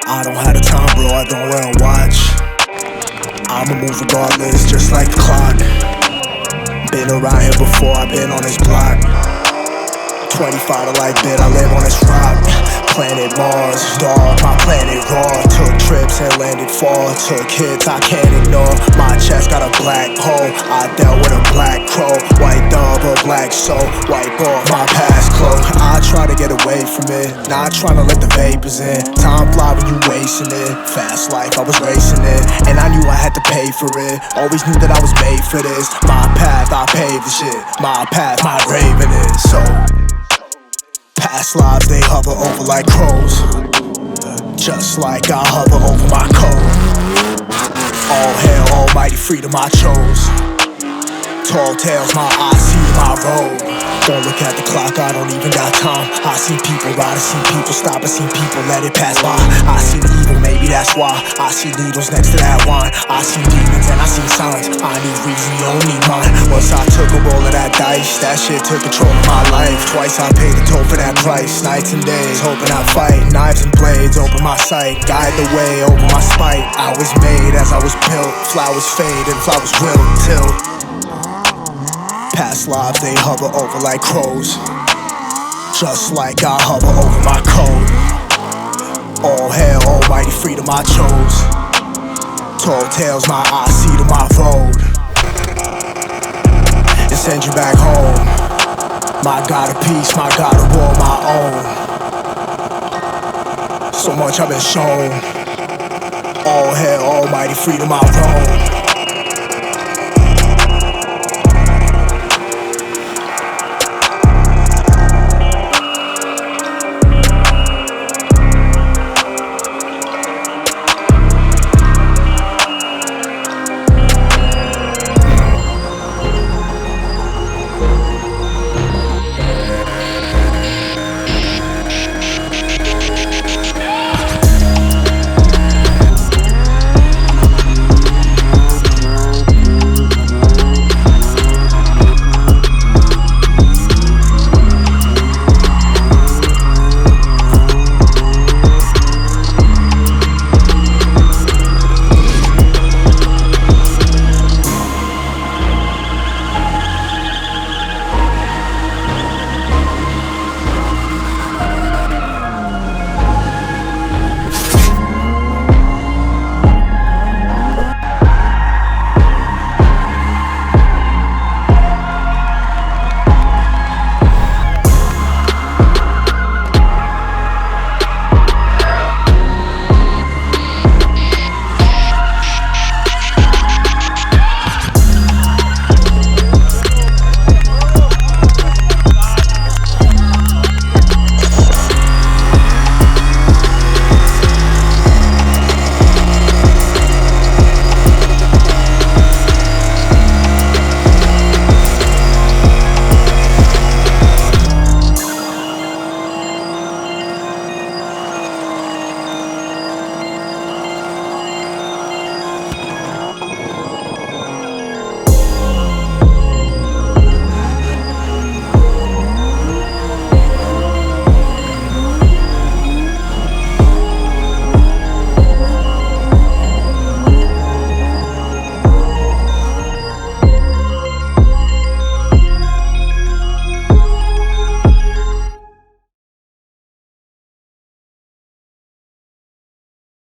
I don't have the time, bro, I don't wear a watch. I'ma move regardless, just like the clock. Been around here before, I've been on this block. 25 to life bit, I live on this rock. Planet Mars, dog, my planet raw. Took trips and landed far. Took hits I can't ignore. My chest got a black hole. I dealt with a black crow. White dove, a black soul. Wipe off my past clothes. I try to get away from it, not trying to let the vapors in. Time fly when you wasting it. Fast life, I was racing it, and I knew I had to pay for it. Always knew that I was made for this. My path, I paved the shit. My path, my grave in it. So past lives, they hover over like crows, just like I hover over my code. All hail, almighty freedom I chose. Tall tales, my eyes see my road. Don't look at the clock, I don't even got time. I see people ride, I see people stop, I see people let it pass by. I see the evil, maybe that's why. I see needles next to that wine. I see demons and I see signs. I need reason, you don't need mine. Once I took a roll of that dice, that shit took control of my life. Twice I paid the toll for that price. Nights and days, hoping I'd fight. Knives and blades, open my sight. Guide the way, over my spite. I was made as I was built. Flowers fade and flowers wilt till past lives, they hover over like crows, just like I hover over my code. All hail, almighty freedom I chose. Tall tales, my eyes see to my road, and send you back home. My God of peace, my God of war, my own. So much I've been shown. All hail, almighty freedom I roam.